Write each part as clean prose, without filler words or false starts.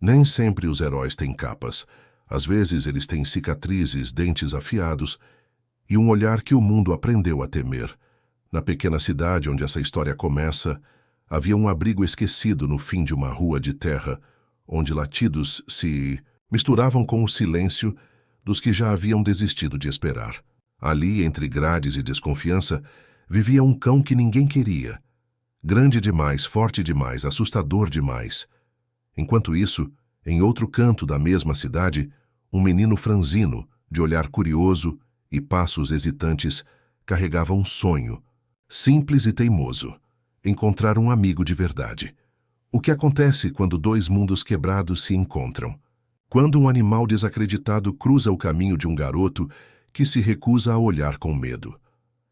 Nem sempre os heróis têm capas. Às vezes eles têm cicatrizes, dentes afiados e um olhar que o mundo aprendeu a temer. Na pequena cidade onde essa história começa, havia um abrigo esquecido no fim de uma rua de terra, onde latidos se misturavam com o silêncio dos que já haviam desistido de esperar. Ali, entre grades e desconfiança, vivia um cão que ninguém queria. Grande demais, forte demais, assustador demais. Enquanto isso, em outro canto da mesma cidade, um menino franzino, de olhar curioso e passos hesitantes, carregava um sonho, simples e teimoso: encontrar um amigo de verdade. O que acontece quando dois mundos quebrados se encontram? Quando um animal desacreditado cruza o caminho de um garoto que se recusa a olhar com medo.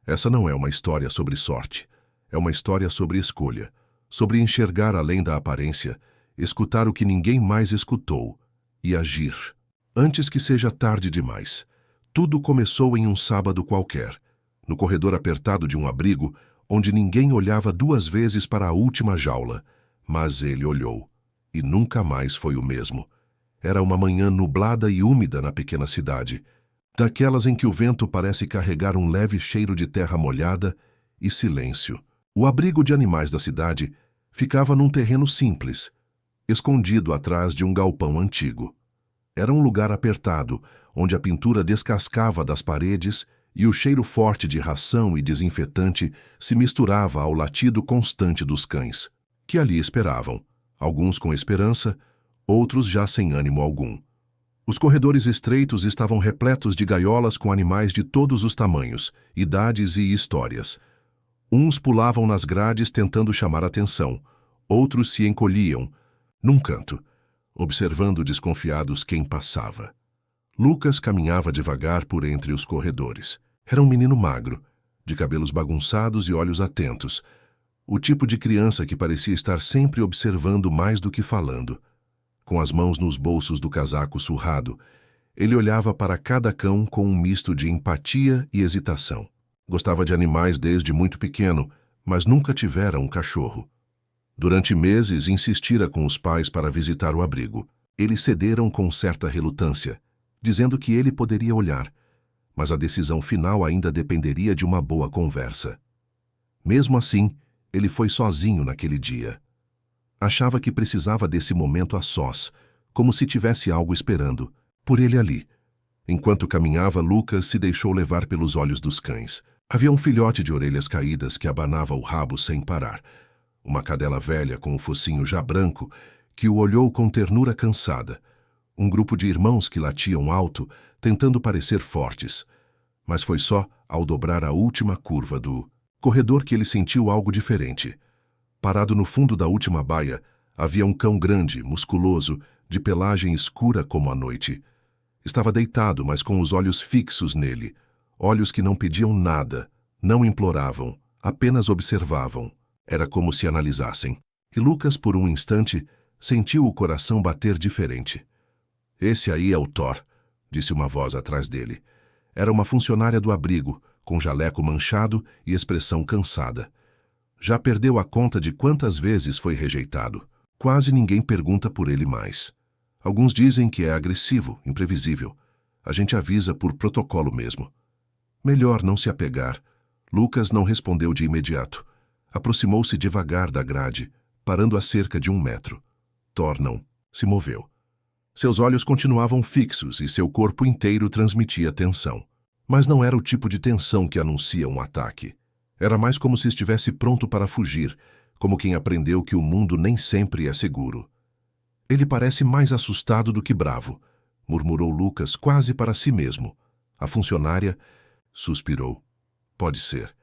Essa não é uma história sobre sorte. É uma história sobre escolha, sobre enxergar além da aparência, escutar o que ninguém mais escutou e agir. Antes que seja tarde demais. Tudo começou em um sábado qualquer, no corredor apertado de um abrigo, onde ninguém olhava duas vezes para a última jaula. Mas ele olhou, e nunca mais foi o mesmo. Era uma manhã nublada e úmida na pequena cidade, daquelas em que o vento parece carregar um leve cheiro de terra molhada e silêncio. O abrigo de animais da cidade ficava num terreno simples, escondido atrás de um galpão antigo. Era um lugar apertado, onde a pintura descascava das paredes e o cheiro forte de ração e desinfetante se misturava ao latido constante dos cães, que ali esperavam, alguns com esperança, outros já sem ânimo algum. Os corredores estreitos estavam repletos de gaiolas com animais de todos os tamanhos, idades e histórias. Uns pulavam nas grades tentando chamar atenção, outros se encolhiam, num canto, observando desconfiados quem passava. Lucas caminhava devagar por entre os corredores. Era um menino magro, de cabelos bagunçados e olhos atentos, o tipo de criança que parecia estar sempre observando mais do que falando. Com as mãos nos bolsos do casaco surrado, ele olhava para cada cão com um misto de empatia e hesitação. Gostava de animais desde muito pequeno, mas nunca tivera um cachorro. Durante meses insistira com os pais para visitar o abrigo. Eles cederam com certa relutância, dizendo que ele poderia olhar, mas a decisão final ainda dependeria de uma boa conversa. Mesmo assim, ele foi sozinho naquele dia. Achava que precisava desse momento a sós, como se tivesse algo esperando, por ele ali. Enquanto caminhava, Lucas se deixou levar pelos olhos dos cães. Havia um filhote de orelhas caídas que abanava o rabo sem parar. Uma cadela velha com o focinho já branco, que o olhou com ternura cansada. Um grupo de irmãos que latiam alto, tentando parecer fortes. Mas foi só ao dobrar a última curva do corredor que ele sentiu algo diferente. Parado no fundo da última baia, havia um cão grande, musculoso, de pelagem escura como a noite. Estava deitado, mas com os olhos fixos nele. Olhos que não pediam nada, não imploravam, apenas observavam. Era como se analisassem. E Lucas, por um instante, sentiu o coração bater diferente. "Esse aí é o Thor", disse uma voz atrás dele. Era uma funcionária do abrigo, com jaleco manchado e expressão cansada. Já perdeu a conta de quantas vezes foi rejeitado. Quase ninguém pergunta por ele mais. Alguns dizem que é agressivo, imprevisível. A gente avisa por protocolo mesmo. Melhor não se apegar. Lucas não respondeu de imediato. Aproximou-se devagar da grade, parando a cerca de 1 metro. Thor não se moveu. Seus olhos continuavam fixos e seu corpo inteiro transmitia tensão. Mas não era o tipo de tensão que anuncia um ataque. Era mais como se estivesse pronto para fugir, como quem aprendeu que o mundo nem sempre é seguro. "Ele parece mais assustado do que bravo", murmurou Lucas quase para si mesmo. A funcionária suspirou. "Pode ser.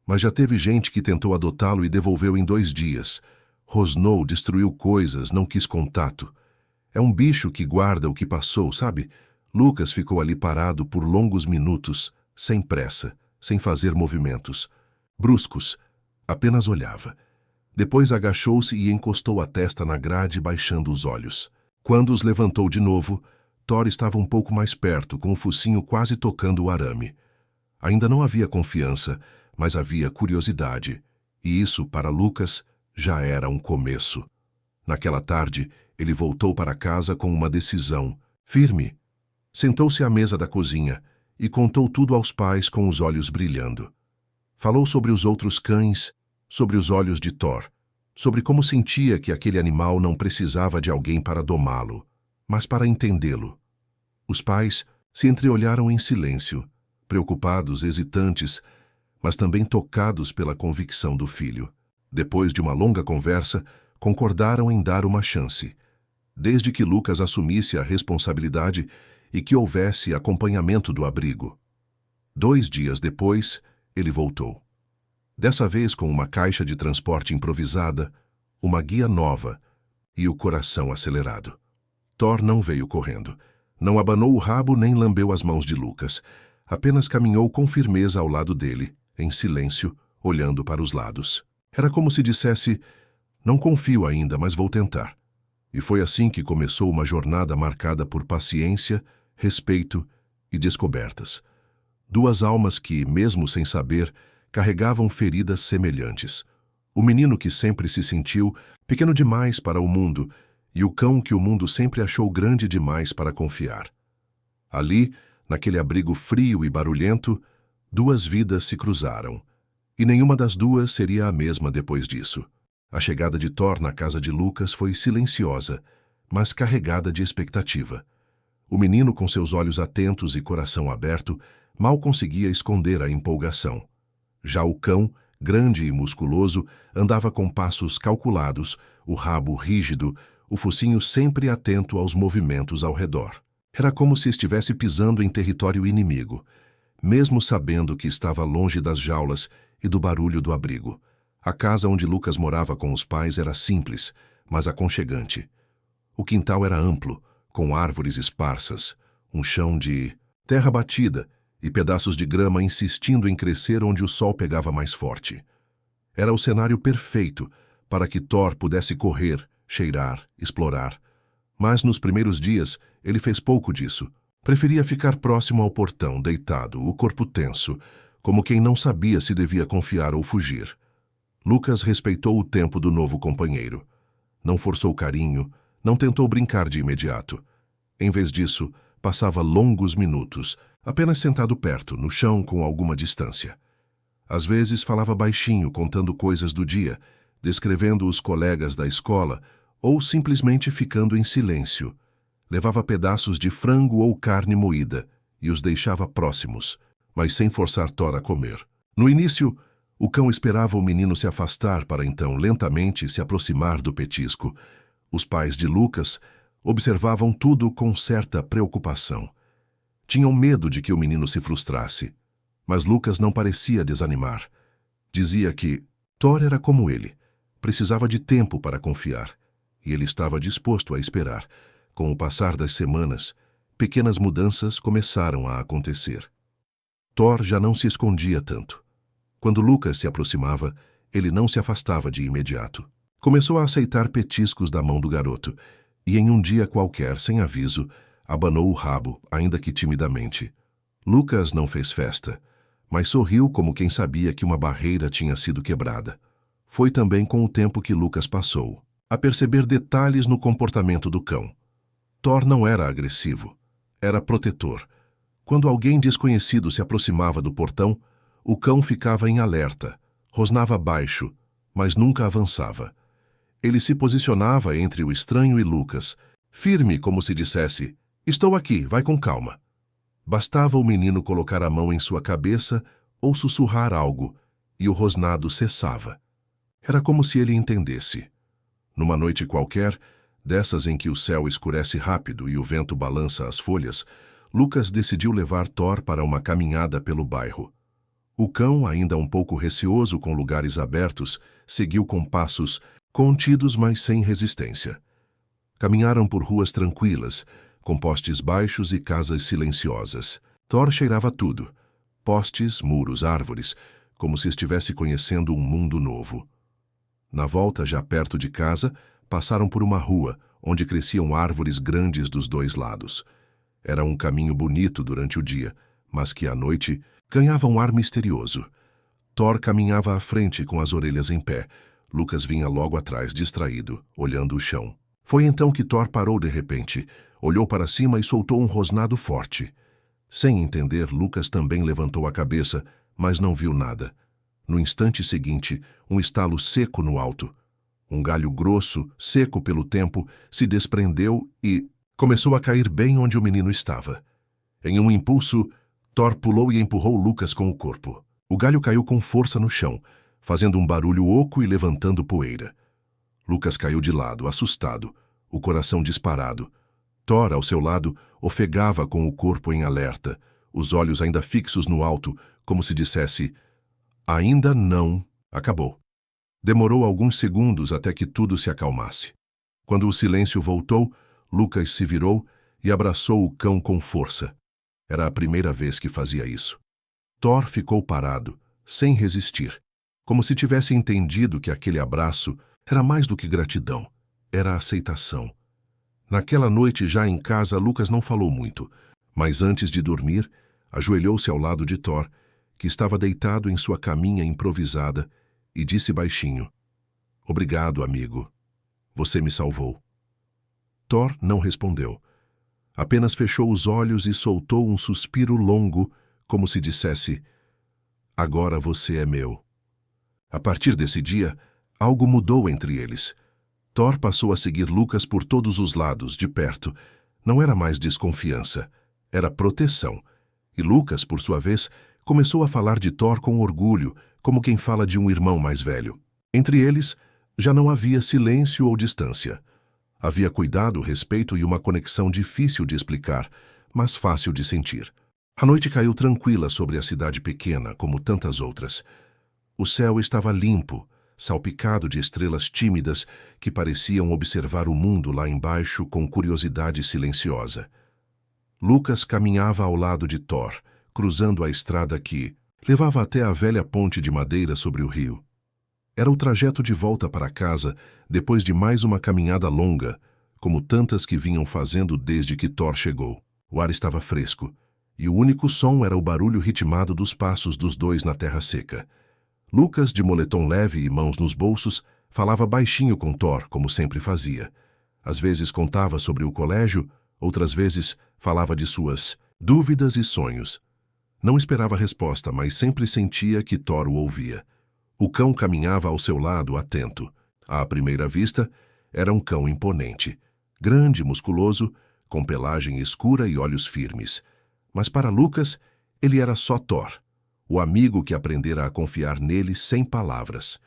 Mas já teve gente que tentou adotá-lo e devolveu em 2 dias. Rosnou, destruiu coisas, não quis contato. É um bicho que guarda o que passou, sabe?" Lucas ficou ali parado por longos minutos, sem pressa, sem fazer movimentos. Bruscos, apenas olhava. Depois agachou-se e encostou a testa na grade, baixando os olhos. Quando os levantou de novo, Thor estava um pouco mais perto, com o focinho quase tocando o arame. Ainda não havia confiança, mas havia curiosidade, e isso, para Lucas, já era um começo. Naquela tarde, ele voltou para casa com uma decisão firme. Sentou-se à mesa da cozinha e contou tudo aos pais com os olhos brilhando. Falou sobre os outros cães, sobre os olhos de Thor, sobre como sentia que aquele animal não precisava de alguém para domá-lo, mas para entendê-lo. Os pais se entreolharam em silêncio, preocupados, hesitantes, mas também tocados pela convicção do filho. Depois de uma longa conversa, concordaram em dar uma chance, desde que Lucas assumisse a responsabilidade e que houvesse acompanhamento do abrigo. 2 dias depois, ele voltou. Dessa vez com uma caixa de transporte improvisada, uma guia nova e o coração acelerado. Thor não veio correndo. Não abanou o rabo nem lambeu as mãos de Lucas. Apenas caminhou com firmeza ao lado dele, em silêncio, olhando para os lados. Era como se dissesse: não confio ainda, mas vou tentar. E foi assim que começou uma jornada marcada por paciência, respeito e descobertas. 2 almas que, mesmo sem saber, carregavam feridas semelhantes. O menino que sempre se sentiu pequeno demais para o mundo e o cão que o mundo sempre achou grande demais para confiar. Ali, naquele abrigo frio e barulhento, 2 vidas se cruzaram. E nenhuma das 2 seria a mesma depois disso. A chegada de Thor na casa de Lucas foi silenciosa, mas carregada de expectativa. O menino, com seus olhos atentos e coração aberto, mal conseguia esconder a empolgação. Já o cão, grande e musculoso, andava com passos calculados, o rabo rígido, o focinho sempre atento aos movimentos ao redor. Era como se estivesse pisando em território inimigo, mesmo sabendo que estava longe das jaulas e do barulho do abrigo. A casa onde Lucas morava com os pais era simples, mas aconchegante. O quintal era amplo, com árvores esparsas, um chão de terra batida e pedaços de grama insistindo em crescer onde o sol pegava mais forte. Era o cenário perfeito para que Thor pudesse correr, cheirar, explorar. Mas nos primeiros dias ele fez pouco disso. Preferia ficar próximo ao portão, deitado, o corpo tenso, como quem não sabia se devia confiar ou fugir. Lucas respeitou o tempo do novo companheiro. Não forçou carinho, não tentou brincar de imediato. Em vez disso, passava longos minutos, apenas sentado perto, no chão com alguma distância. Às vezes falava baixinho, contando coisas do dia, descrevendo os colegas da escola, ou simplesmente ficando em silêncio. Levava pedaços de frango ou carne moída e os deixava próximos, mas sem forçar Thor a comer. No início, o cão esperava o menino se afastar para então lentamente se aproximar do petisco. Os pais de Lucas observavam tudo com certa preocupação. Tinham medo de que o menino se frustrasse, mas Lucas não parecia desanimar. Dizia que Thor era como ele, precisava de tempo para confiar, e ele estava disposto a esperar. Com o passar das semanas, pequenas mudanças começaram a acontecer. Thor já não se escondia tanto. Quando Lucas se aproximava, ele não se afastava de imediato. Começou a aceitar petiscos da mão do garoto, e em um dia qualquer, sem aviso, abanou o rabo, ainda que timidamente. Lucas não fez festa, mas sorriu como quem sabia que uma barreira tinha sido quebrada. Foi também com o tempo que Lucas passou a perceber detalhes no comportamento do cão. Thor não era agressivo, era protetor. Quando alguém desconhecido se aproximava do portão, o cão ficava em alerta, rosnava baixo, mas nunca avançava. Ele se posicionava entre o estranho e Lucas, firme como se dissesse: "Estou aqui, vai com calma." Bastava o menino colocar a mão em sua cabeça ou sussurrar algo, e o rosnado cessava. Era como se ele entendesse. Numa noite qualquer, dessas em que o céu escurece rápido e o vento balança as folhas, Lucas decidiu levar Thor para uma caminhada pelo bairro. O cão, ainda um pouco receoso com lugares abertos, seguiu com passos contidos, mas sem resistência. Caminharam por ruas tranquilas, com postes baixos e casas silenciosas. Thor cheirava tudo: postes, muros, árvores, como se estivesse conhecendo um mundo novo. Na volta, já perto de casa, passaram por uma rua, onde cresciam árvores grandes dos 2 lados. Era um caminho bonito durante o dia, mas que à noite ganhava um ar misterioso. Thor caminhava à frente com as orelhas em pé. Lucas vinha logo atrás, distraído, olhando o chão. Foi então que Thor parou de repente, olhou para cima e soltou um rosnado forte. Sem entender, Lucas também levantou a cabeça, mas não viu nada. No instante seguinte, um estalo seco no alto. Um galho grosso, seco pelo tempo, se desprendeu e começou a cair bem onde o menino estava. Em um impulso, Thor pulou e empurrou Lucas com o corpo. O galho caiu com força no chão, fazendo um barulho oco e levantando poeira. Lucas caiu de lado, assustado, o coração disparado. Thor, ao seu lado, ofegava com o corpo em alerta, os olhos ainda fixos no alto, como se dissesse: ainda não acabou. Demorou alguns segundos até que tudo se acalmasse. Quando o silêncio voltou, Lucas se virou e abraçou o cão com força. Era a primeira vez que fazia isso. Thor ficou parado, sem resistir, como se tivesse entendido que aquele abraço era mais do que gratidão, era aceitação. Naquela noite, já em casa, Lucas não falou muito, mas antes de dormir, ajoelhou-se ao lado de Thor, que estava deitado em sua caminha improvisada, e disse baixinho: obrigado, amigo. Você me salvou. Thor não respondeu. Apenas fechou os olhos e soltou um suspiro longo, como se dissesse: agora você é meu. A partir desse dia, algo mudou entre eles. Thor passou a seguir Lucas por todos os lados, de perto. Não era mais desconfiança, era proteção. E Lucas, por sua vez, começou a falar de Thor com orgulho, como quem fala de um irmão mais velho. Entre eles, já não havia silêncio ou distância. Havia cuidado, respeito e uma conexão difícil de explicar, mas fácil de sentir. A noite caiu tranquila sobre a cidade pequena, como tantas outras. O céu estava limpo, salpicado de estrelas tímidas que pareciam observar o mundo lá embaixo com curiosidade silenciosa. Lucas caminhava ao lado de Thor, cruzando a estrada que levava até a velha ponte de madeira sobre o rio. Era o trajeto de volta para casa, depois de mais uma caminhada longa, como tantas que vinham fazendo desde que Thor chegou. O ar estava fresco, e o único som era o barulho ritmado dos passos dos dois na terra seca. Lucas, de moletom leve e mãos nos bolsos, falava baixinho com Thor, como sempre fazia. Às vezes contava sobre o colégio, outras vezes falava de suas dúvidas e sonhos. Não esperava resposta, mas sempre sentia que Thor o ouvia. O cão caminhava ao seu lado, atento. À primeira vista, era um cão imponente. Grande, musculoso, com pelagem escura e olhos firmes. Mas para Lucas, ele era só Thor, o amigo que aprendera a confiar nele sem palavras.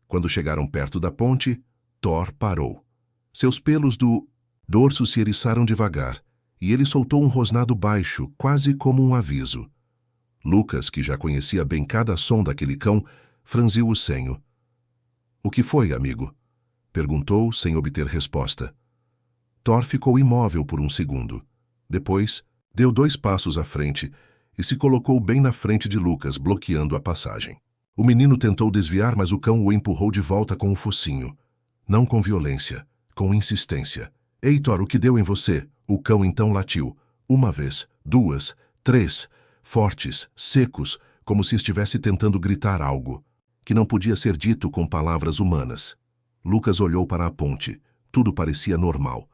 Quando chegaram perto da ponte, Thor parou. Seus pelos do dorso se eriçaram devagar, e ele soltou um rosnado baixo, quase como um aviso. Lucas, que já conhecia bem cada som daquele cão, franziu o senho. "O que foi, amigo?" perguntou, sem obter resposta. Thor ficou imóvel por um segundo. Depois, deu 2 passos à frente e se colocou bem na frente de Lucas, bloqueando a passagem. O menino tentou desviar, mas o cão o empurrou de volta com o focinho. Não com violência, com insistência. "Ei, Thor, o que deu em você?" O cão então latiu. 1 vez, 2, 3, fortes, secos, como se estivesse tentando gritar algo, que não podia ser dito com palavras humanas. Lucas olhou para a ponte. Tudo parecia normal.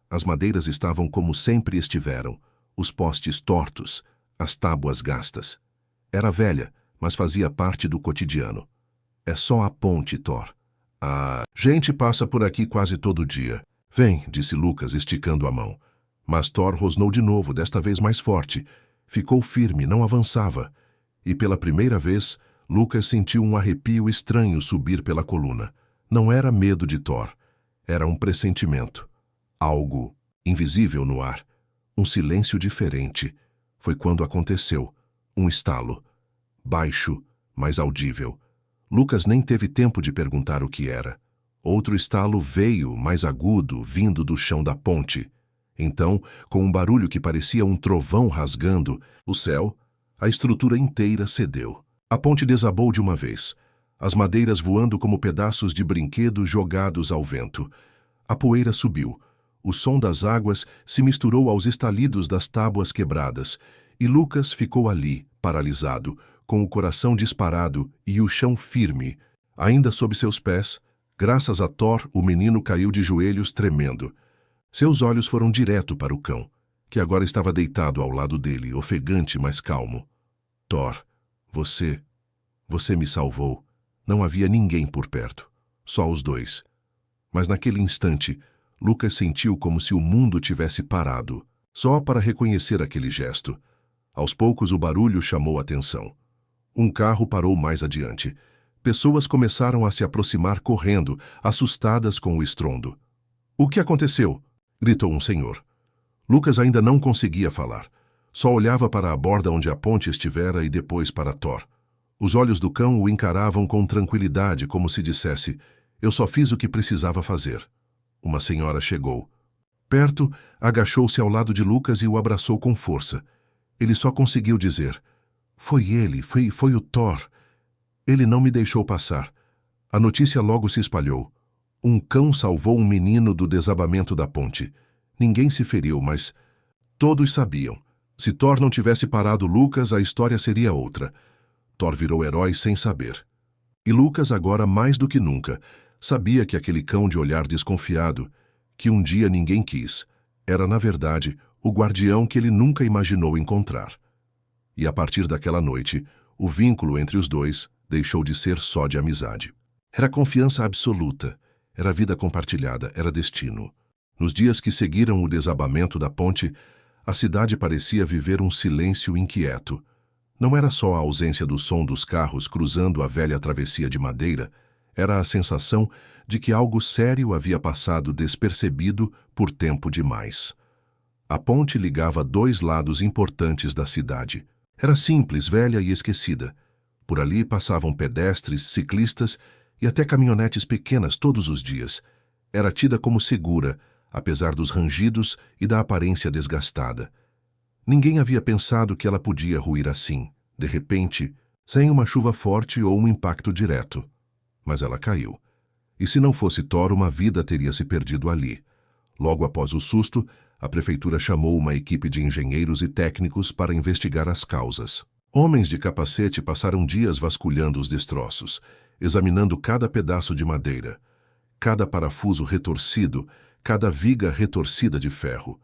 As madeiras estavam como sempre estiveram, os postes tortos, as tábuas gastas. Era velha, mas fazia parte do cotidiano. "É só a ponte, Thor. A gente passa por aqui quase todo dia." "Vem", disse Lucas, esticando a mão. Mas Thor rosnou de novo, desta vez mais forte. Ficou firme, não avançava. E pela primeira vez, Lucas sentiu um arrepio estranho subir pela coluna. Não era medo de Thor. Era um pressentimento. Algo invisível no ar. Um silêncio diferente. Foi quando aconteceu. Um estalo. Baixo, mas audível. Lucas nem teve tempo de perguntar o que era. Outro estalo veio, mais agudo, vindo do chão da ponte. Então, com um barulho que parecia um trovão rasgando o céu, a estrutura inteira cedeu. A ponte desabou de uma vez, as madeiras voando como pedaços de brinquedo jogados ao vento. A poeira subiu. O som das águas se misturou aos estalidos das tábuas quebradas, e Lucas ficou ali, paralisado, com o coração disparado e o chão firme, ainda sob seus pés, Graças a Thor, o menino caiu de joelhos tremendo. Seus olhos foram direto para o cão, que agora estava deitado ao lado dele, ofegante, mas calmo. Thor, você me salvou. Não havia ninguém por perto, só os dois. Mas naquele instante, Lucas sentiu como se o mundo tivesse parado, só para reconhecer aquele gesto. Aos poucos o barulho chamou a atenção. Um carro parou mais adiante. Pessoas começaram a se aproximar correndo, assustadas com o estrondo. "O que aconteceu?" gritou um senhor. Lucas ainda não conseguia falar. Só olhava para a borda onde a ponte estivera e depois para Thor. Os olhos do cão o encaravam com tranquilidade, como se dissesse: "Eu só fiz o que precisava fazer." Uma senhora chegou. Perto, agachou-se ao lado de Lucas e o abraçou com força. Ele só conseguiu dizer: "Foi ele, foi o Thor. Ele não me deixou passar." A notícia logo se espalhou. Um cão salvou um menino do desabamento da ponte. Ninguém se feriu, mas todos sabiam. Se Thor não tivesse parado Lucas, a história seria outra. Thor virou herói sem saber. E Lucas, agora mais do que nunca, sabia que aquele cão de olhar desconfiado, que um dia ninguém quis, era, na verdade, o guardião que ele nunca imaginou encontrar. E a partir daquela noite, o vínculo entre os dois deixou de ser só de amizade. Era confiança absoluta, era vida compartilhada, era destino. Nos dias que seguiram o desabamento da ponte, a cidade parecia viver um silêncio inquieto. Não era só a ausência do som dos carros cruzando a velha travessia de madeira, era a sensação de que algo sério havia passado despercebido por tempo demais. A ponte ligava dois lados importantes da cidade. Era simples, velha e esquecida. Por ali passavam pedestres, ciclistas e até caminhonetes pequenas todos os dias. Era tida como segura, apesar dos rangidos e da aparência desgastada. Ninguém havia pensado que ela podia ruir assim, de repente, sem uma chuva forte ou um impacto direto. Mas ela caiu. E se não fosse Thor, uma vida teria se perdido ali. Logo após o susto, a prefeitura chamou uma equipe de engenheiros e técnicos para investigar as causas. Homens de capacete passaram dias vasculhando os destroços, examinando cada pedaço de madeira, cada parafuso retorcido, cada viga retorcida de ferro.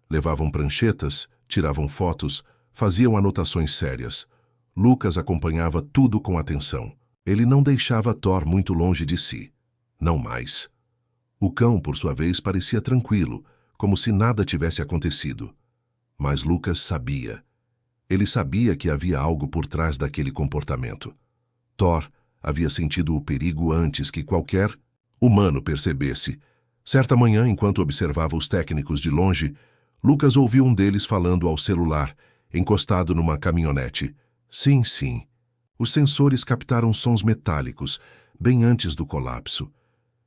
Levavam pranchetas, tiravam fotos, faziam anotações sérias. Lucas acompanhava tudo com atenção. Ele não deixava Thor muito longe de si. Não mais. O cão, por sua vez, parecia tranquilo, como se nada tivesse acontecido. Mas Lucas sabia. Ele sabia que havia algo por trás daquele comportamento. Thor havia sentido o perigo antes que qualquer humano percebesse. Certa manhã, enquanto observava os técnicos de longe, Lucas ouviu um deles falando ao celular, encostado numa caminhonete. Sim, sim. Os sensores captaram sons metálicos, bem antes do colapso.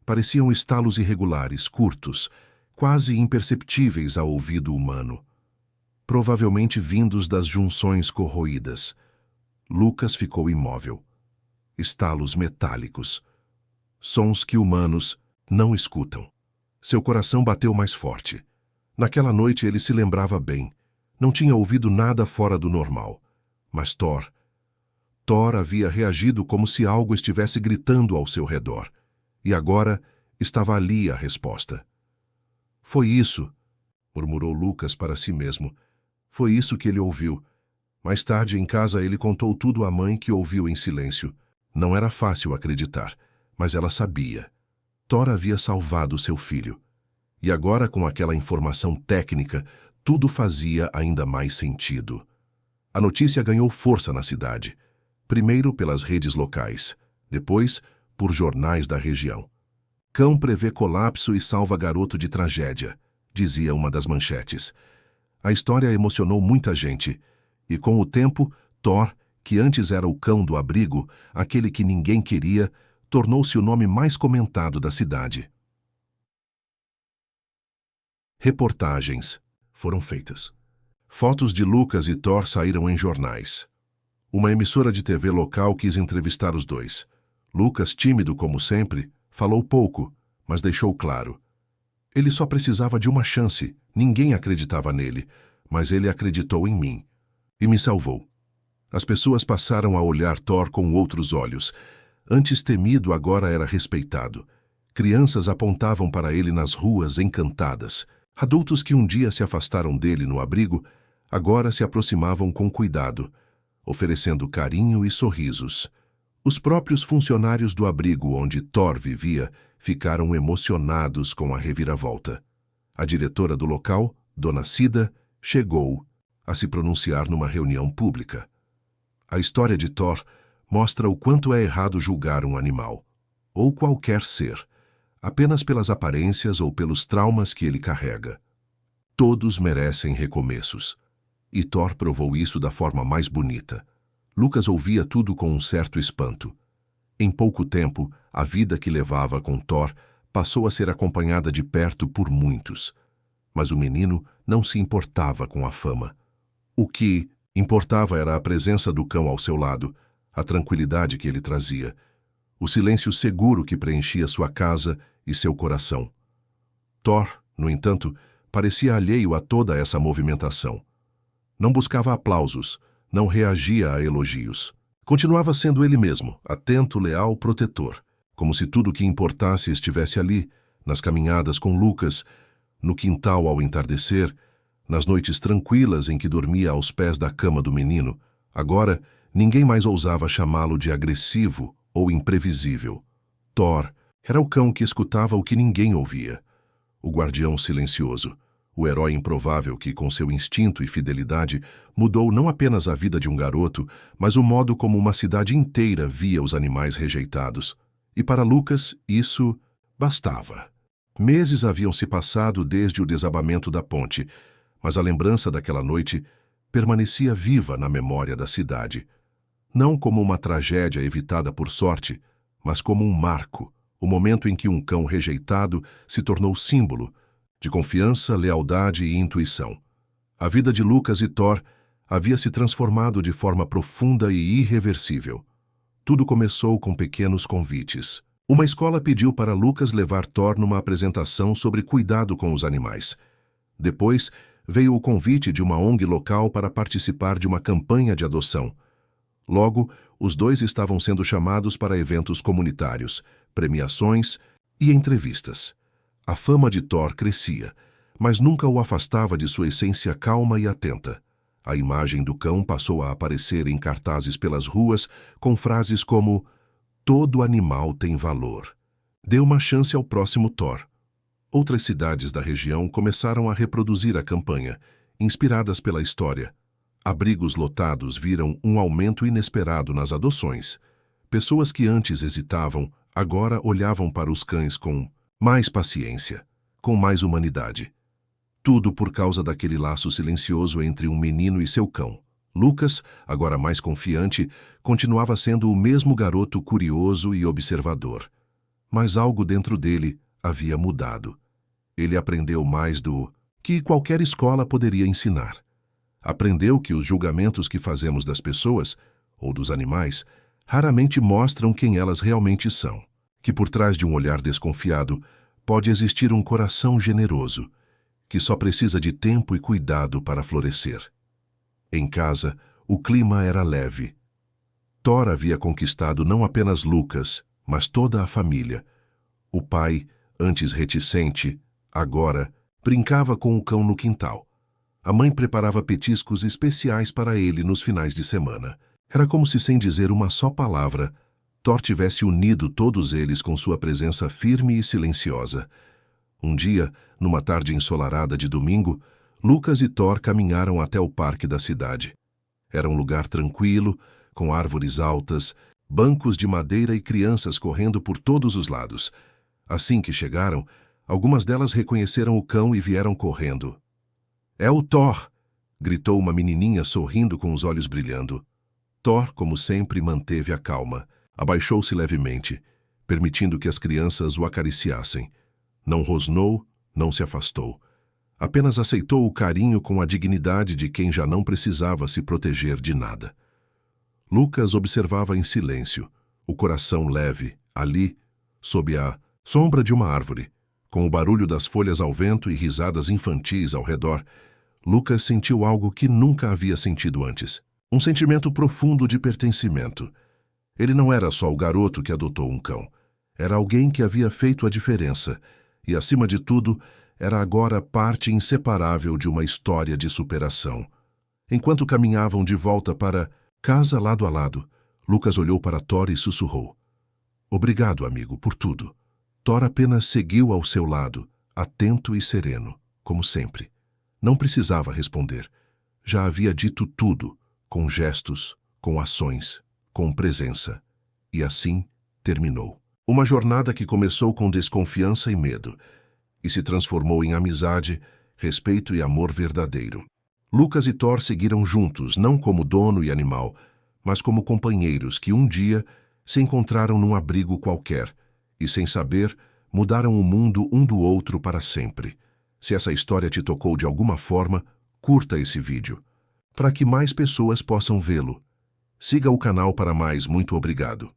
Pareciam estalos irregulares, curtos, quase imperceptíveis ao ouvido humano. Provavelmente vindos das junções corroídas. Lucas ficou imóvel. Estalos metálicos. Sons que humanos não escutam. Seu coração bateu mais forte. Naquela noite ele se lembrava bem. Não tinha ouvido nada fora do normal. Mas Thor havia reagido como se algo estivesse gritando ao seu redor. E agora estava ali a resposta. Foi isso, murmurou Lucas para si mesmo. Foi isso que ele ouviu. Mais tarde, em casa, ele contou tudo à mãe, que ouviu em silêncio. Não era fácil acreditar, mas ela sabia. Thor havia salvado seu filho. E agora, com aquela informação técnica, tudo fazia ainda mais sentido. A notícia ganhou força na cidade. Primeiro pelas redes locais, depois por jornais da região. Cão prevê colapso e salva garoto de tragédia, dizia uma das manchetes. A história emocionou muita gente, e com o tempo, Thor, que antes era o cão do abrigo, aquele que ninguém queria, tornou-se o nome mais comentado da cidade. Reportagens foram feitas. Fotos de Lucas e Thor saíram em jornais. Uma emissora de TV local quis entrevistar os dois. Lucas, tímido como sempre, falou pouco, mas deixou claro. Ele só precisava de uma chance, ninguém acreditava nele, mas ele acreditou em mim. E me salvou. As pessoas passaram a olhar Thor com outros olhos. Antes temido, agora era respeitado. Crianças apontavam para ele nas ruas encantadas. Adultos que um dia se afastaram dele no abrigo, agora se aproximavam com cuidado, oferecendo carinho e sorrisos. Os próprios funcionários do abrigo onde Thor vivia ficaram emocionados com a reviravolta. A diretora do local, Dona Cida, chegou a se pronunciar numa reunião pública. A história de Thor mostra o quanto é errado julgar um animal, ou qualquer ser, apenas pelas aparências ou pelos traumas que ele carrega. Todos merecem recomeços. E Thor provou isso da forma mais bonita. Lucas ouvia tudo com um certo espanto. Em pouco tempo, a vida que levava com Thor passou a ser acompanhada de perto por muitos. Mas o menino não se importava com a fama. O que importava era a presença do cão ao seu lado, a tranquilidade que ele trazia, o silêncio seguro que preenchia sua casa e seu coração. Thor, no entanto, parecia alheio a toda essa movimentação. Não buscava aplausos, não reagia a elogios. Continuava sendo ele mesmo, atento, leal, protetor, como se tudo o que importasse estivesse ali, nas caminhadas com Lucas, no quintal ao entardecer, nas noites tranquilas em que dormia aos pés da cama do menino. Agora, ninguém mais ousava chamá-lo de agressivo ou imprevisível. Thor era o cão que escutava o que ninguém ouvia, o guardião silencioso, o herói improvável que, com seu instinto e fidelidade, mudou não apenas a vida de um garoto, mas o modo como uma cidade inteira via os animais rejeitados. E para Lucas, isso bastava. Meses haviam se passado desde o desabamento da ponte, mas a lembrança daquela noite permanecia viva na memória da cidade. Não como uma tragédia evitada por sorte, mas como um marco, o momento em que um cão rejeitado se tornou símbolo de confiança, lealdade e intuição. A vida de Lucas e Thor havia se transformado de forma profunda e irreversível. Tudo começou com pequenos convites. Uma escola pediu para Lucas levar Thor numa apresentação sobre cuidado com os animais. Depois, veio o convite de uma ONG local para participar de uma campanha de adoção. Logo, os dois estavam sendo chamados para eventos comunitários, premiações e entrevistas. A fama de Thor crescia, mas nunca o afastava de sua essência calma e atenta. A imagem do cão passou a aparecer em cartazes pelas ruas com frases como "Todo animal tem valor. Dê uma chance ao próximo Thor." Outras cidades da região começaram a reproduzir a campanha, inspiradas pela história. Abrigos lotados viram um aumento inesperado nas adoções. Pessoas que antes hesitavam, agora olhavam para os cães com mais paciência, com mais humanidade. Tudo por causa daquele laço silencioso entre um menino e seu cão. Lucas, agora mais confiante, continuava sendo o mesmo garoto curioso e observador. Mas algo dentro dele havia mudado. Ele aprendeu mais do que qualquer escola poderia ensinar. Aprendeu que os julgamentos que fazemos das pessoas, ou dos animais, raramente mostram quem elas realmente são. Que por trás de um olhar desconfiado pode existir um coração generoso, que só precisa de tempo e cuidado para florescer. Em casa, o clima era leve. Thor havia conquistado não apenas Lucas, mas toda a família. O pai, antes reticente, agora brincava com o cão no quintal. A mãe preparava petiscos especiais para ele nos finais de semana. Era como se, sem dizer uma só palavra, Thor tivesse unido todos eles com sua presença firme e silenciosa. Um dia, numa tarde ensolarada de domingo, Lucas e Thor caminharam até o parque da cidade. Era um lugar tranquilo, com árvores altas, bancos de madeira e crianças correndo por todos os lados. Assim que chegaram, algumas delas reconheceram o cão e vieram correndo. "É o Thor!" gritou uma menininha sorrindo com os olhos brilhando. Thor, como sempre, manteve a calma. Abaixou-se levemente, permitindo que as crianças o acariciassem. Não rosnou, não se afastou. Apenas aceitou o carinho com a dignidade de quem já não precisava se proteger de nada. Lucas observava em silêncio, o coração leve, ali, sob a sombra de uma árvore, com o barulho das folhas ao vento e risadas infantis ao redor. Lucas sentiu algo que nunca havia sentido antes. Um sentimento profundo de pertencimento. Ele não era só o garoto que adotou um cão. Era alguém que havia feito a diferença e, acima de tudo, era agora parte inseparável de uma história de superação. Enquanto caminhavam de volta para casa lado a lado, Lucas olhou para Thor e sussurrou: "Obrigado, amigo, por tudo." Thor apenas seguiu ao seu lado, atento e sereno, como sempre. Não precisava responder. Já havia dito tudo, com gestos, com ações, com presença. E assim terminou. Uma jornada que começou com desconfiança e medo, e se transformou em amizade, respeito e amor verdadeiro. Lucas e Thor seguiram juntos, não como dono e animal, mas como companheiros que um dia se encontraram num abrigo qualquer e, sem saber, mudaram o mundo um do outro para sempre. Se essa história te tocou de alguma forma, curta esse vídeo, para que mais pessoas possam vê-lo. Siga o canal para mais. Muito obrigado.